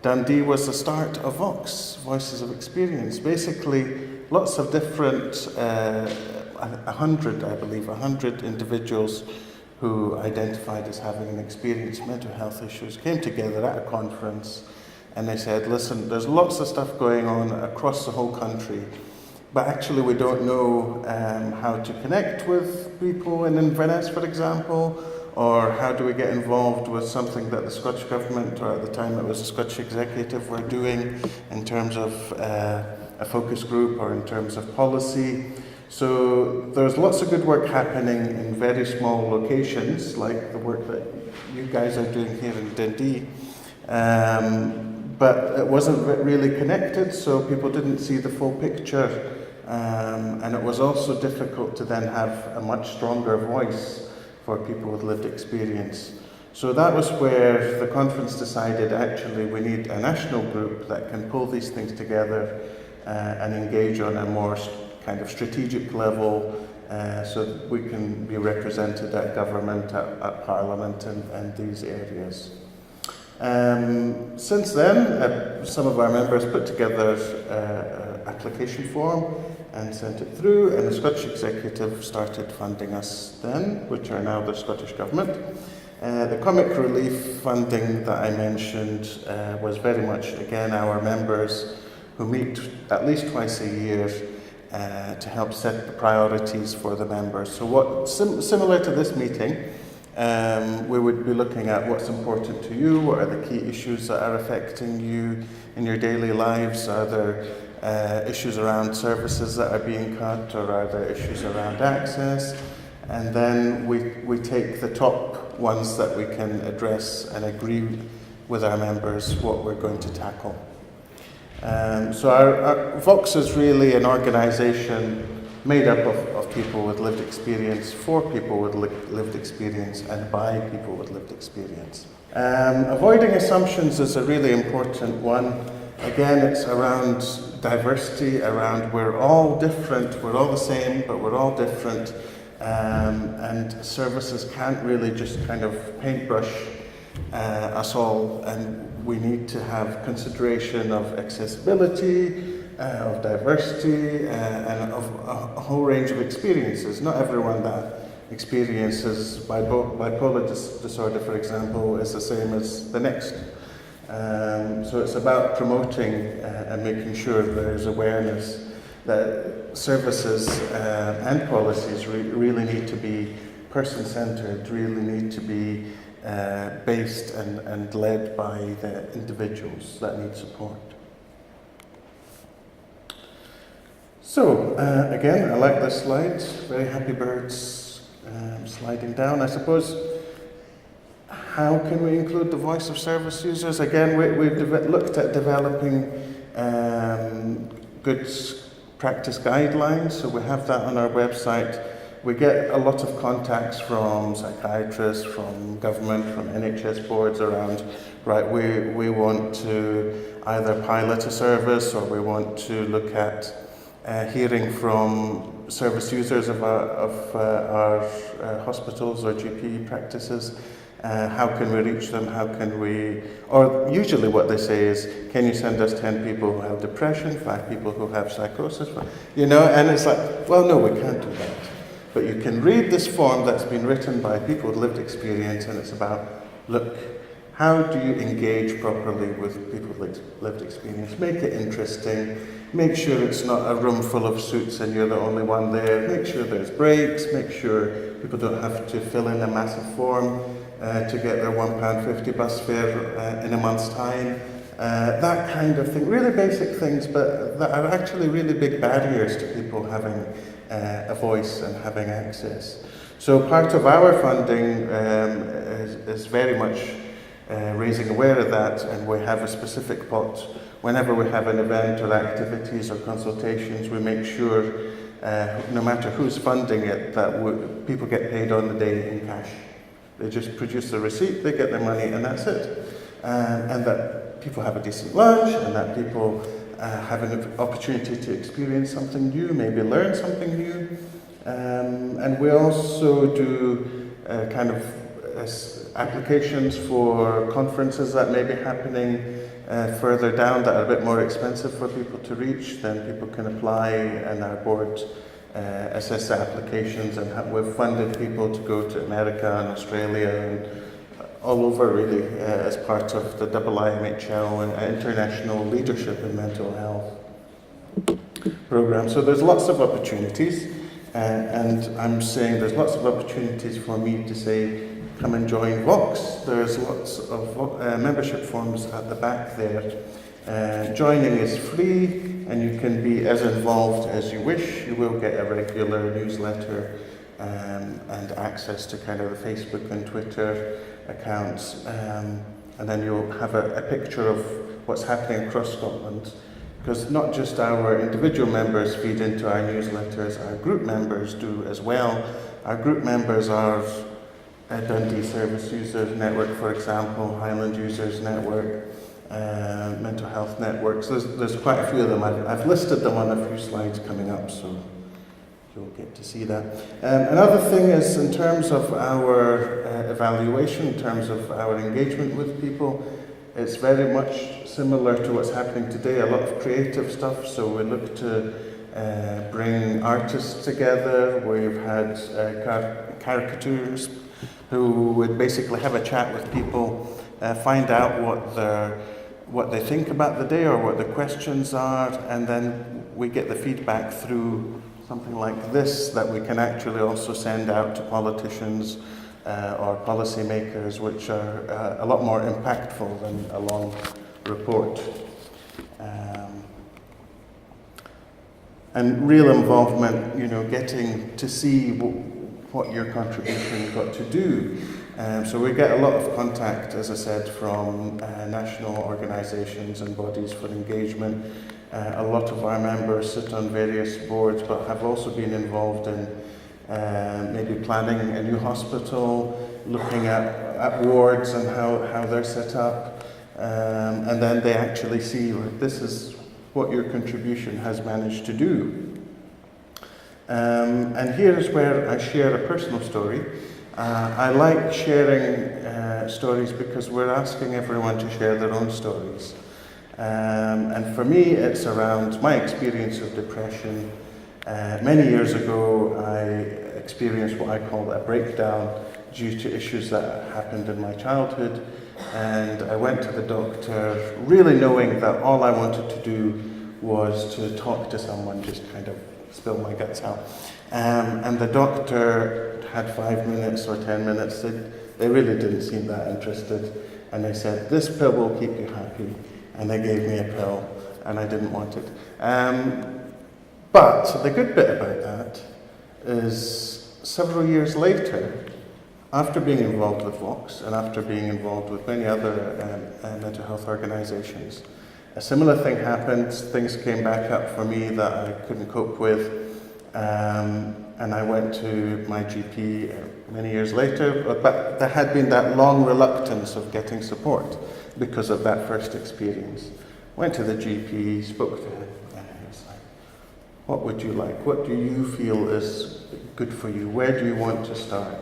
Dundee was the start of VOX, Voices of Experience. Basically, lots of different, 100 individuals who identified as having an experience of mental health issues came together at a conference and they said, listen, there's lots of stuff going on across the whole country, but actually we don't know how to connect with people in Inverness, for example, or how do we get involved with something that the Scottish Government, or at the time it was the Scottish Executive, were doing in terms of a focus group or in terms of policy. So there's lots of good work happening in very small locations, like the work that you guys are doing here in Dundee. But it wasn't really connected, so people didn't see the full picture. And it was also difficult to then have a much stronger voice for people with lived experience. So that was where the conference decided actually we need a national group that can pull these things together and engage on a more kind of strategic level so that we can be represented at government, at Parliament and these areas. Since then, some of our members put together an application form and sent it through, and the Scottish Executive started funding us then, which are now the Scottish Government. The comic relief funding that I mentioned was very much, again, our members who meet at least twice a year to help set the priorities for the members. So similar to this meeting, we would be looking at what's important to you, what are the key issues that are affecting you in your daily lives, are there issues around services that are being cut, or are there issues around access? And then we take the top ones that we can address and agree with our members what we're going to tackle. So our VOX is really an organisation made up of people with lived experience, for people with lived experience, and by people with lived experience. Avoiding assumptions is a really important one. Again, it's around diversity, around we're all different, we're all the same, but we're all different. And services can't really just kind of paintbrush us all, and we need to have consideration of accessibility, of diversity, and of a whole range of experiences. Not everyone that experiences bipolar disorder, for example, is the same as the next. So it's about promoting and making sure there's awareness that services and policies really need to be person-centred, really need to be based and led by the individuals that need support. So, again, I like this slide. Very happy birds sliding down. I suppose, how can we include the voice of service users? Again, we've looked at developing good practice guidelines, so we have that on our website. We get a lot of contacts from psychiatrists, from government, from NHS boards around, right, we want to either pilot a service, or we want to look at hearing from service users of our hospitals or GP practices. How can we reach them? How can we, or usually what they say is, can you send us 10 people who have depression, 5 people who have psychosis? You know, and it's like, well, no, we can't do that. But you can read this form that's been written by people with lived experience, and it's about, look, how do you engage properly with people with lived experience? Make it interesting. Make sure it's not a room full of suits and you're the only one there. Make sure there's breaks. Make sure people don't have to fill in a massive form to get their £1.50 bus fare in a month's time. That kind of thing. Really basic things, but that are actually really big barriers to people having a voice and having access. So part of our funding is very much raising aware of that, and we have a specific pot. Whenever we have an event or activities or consultations, we make sure, no matter who's funding it, that people get paid on the day in cash. They just produce the receipt, they get their money, and that's it. And that people have a decent lunch, and that people have an opportunity to experience something new, maybe learn something new. And we also do kind of applications for conferences that may be happening further down that are a bit more expensive for people to reach, then people can apply, and our board assess the applications, and we've funded people to go to America and Australia and all over really as part of the IIMHL and International Leadership in Mental Health program. So there's lots of opportunities, and I'm saying there's lots of opportunities for me to say, come and join VOX. There's lots of membership forms at the back there. Joining is free, and you can be as involved as you wish. You will get a regular newsletter and access to kind of the Facebook and Twitter accounts, and then you'll have a picture of what's happening across Scotland, because not just our individual members feed into our newsletters, our group members do as well. Our group members are Dundee Service Users Network, for example, Highland Users Network, Mental Health Networks. There's quite a few of them. I've listed them on a few slides coming up, so you'll get to see that. Another thing is, in terms of our evaluation, in terms of our engagement with people, it's very much similar to what's happening today, a lot of creative stuff. So we look to bring artists together. We've had caricatures who would basically have a chat with people, find out what they think about the day or what the questions are, and then we get the feedback through something like this that we can actually also send out to politicians or policymakers, which are a lot more impactful than a long report. And real involvement, getting to see what your contribution got to do. So we get a lot of contact, as I said, from national organisations and bodies for engagement. A lot of our members sit on various boards, but have also been involved in maybe planning a new hospital, looking at wards and how they're set up, and then they actually see, this is what your contribution has managed to do. And here is where I share a personal story. I like sharing stories because we're asking everyone to share their own stories. And for me, it's around my experience of depression. Many years ago, I experienced what I call a breakdown due to issues that happened in my childhood. And I went to the doctor, really knowing that all I wanted to do was to talk to someone, just kind of spill my guts out. And the doctor had 5 minutes or 10 minutes. They really didn't seem that interested. And they said, this pill will keep you happy. And they gave me a pill, and I didn't want it. But the good bit about that is several years later, after being involved with VOX and after being involved with many other mental health organisations, a similar thing happened. Things came back up for me that I couldn't cope with, and I went to my GP many years later, but there had been that long reluctance of getting support because of that first experience. Went to the GP, spoke to him, and he was like, what would you like? What do you feel is good for you? Where do you want to start?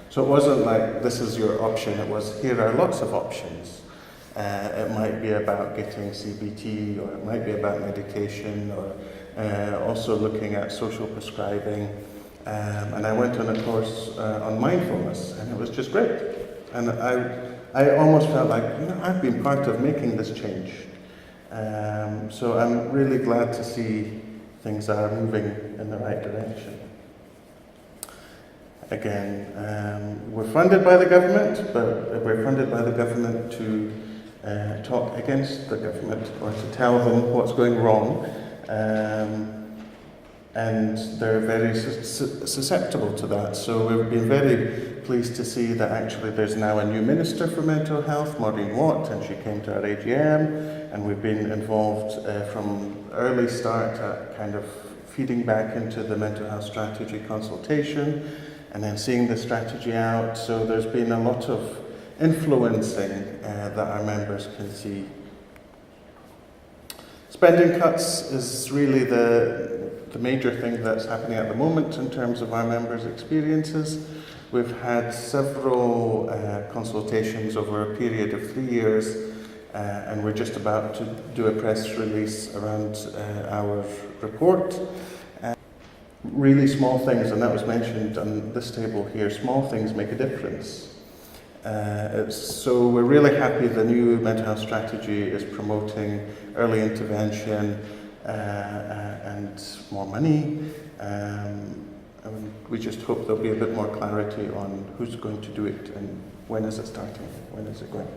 So it wasn't like, this is your option. It was, here are lots of options. It might be about getting CBT, or it might be about medication, or also looking at social prescribing. And I went on a course on mindfulness, and it was just great. And I almost felt like, I've been part of making this change. So I'm really glad to see things are moving in the right direction. Again, we're funded by the government, but we're funded by the government to talk against the government or to tell them what's going wrong. And they're very susceptible to that. So we've been very pleased to see that actually there's now a new Minister for Mental Health, Maureen Watt, and she came to our AGM, and we've been involved from early start at kind of feeding back into the mental health strategy consultation, and then seeing the strategy out. So there's been a lot of influencing that our members can see. Spending cuts is really the major thing that's happening at the moment in terms of our members' experiences. We've had several consultations over a period of 3 years, and we're just about to do a press release around our report. Really small things, and that was mentioned on this table here, small things make a difference. So we're really happy the new mental health strategy is promoting early intervention and more money. And we just hope there'll be a bit more clarity on who's going to do it and when is it starting, when is it going.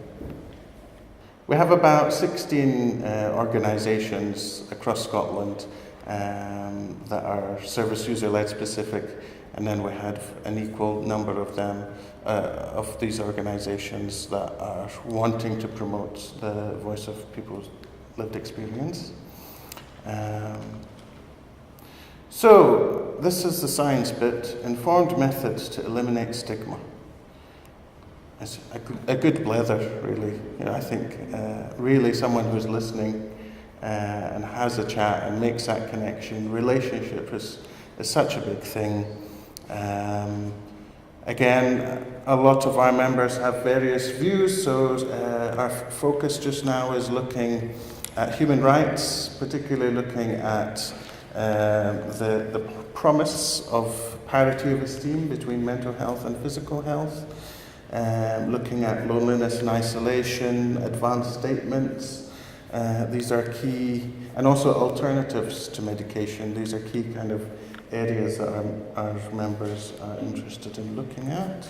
We have about 16 organisations across Scotland that are service user-led specific, and then we have an equal number of them, of these organisations that are wanting to promote the voice of people's lived experience. So, this is the science bit, informed methods to eliminate stigma. It's a good blether, really. You know, I think really someone who's listening and has a chat and makes that connection. Relationship is such a big thing. Again, a lot of our members have various views, so our focus just now is looking at human rights, particularly looking at the promise of parity of esteem between mental health and physical health, looking at loneliness and isolation, advanced statements. These are key, and also alternatives to medication. These are key kind of areas that our members are interested in looking at.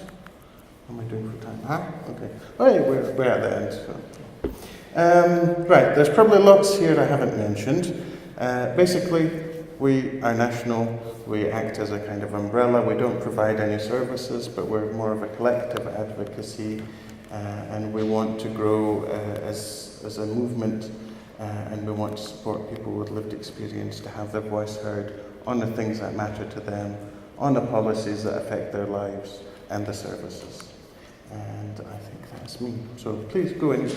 What am I doing for time? Okay. Oh yeah, we're at the end. So. Right, there's probably lots here I haven't mentioned. Basically, we are national, we act as a kind of umbrella, we don't provide any services, but we're more of a collective advocacy, and we want to grow as a movement, and we want to support people with lived experience to have their voice heard on the things that matter to them, on the policies that affect their lives, and the services. And I think that's me. So please go in.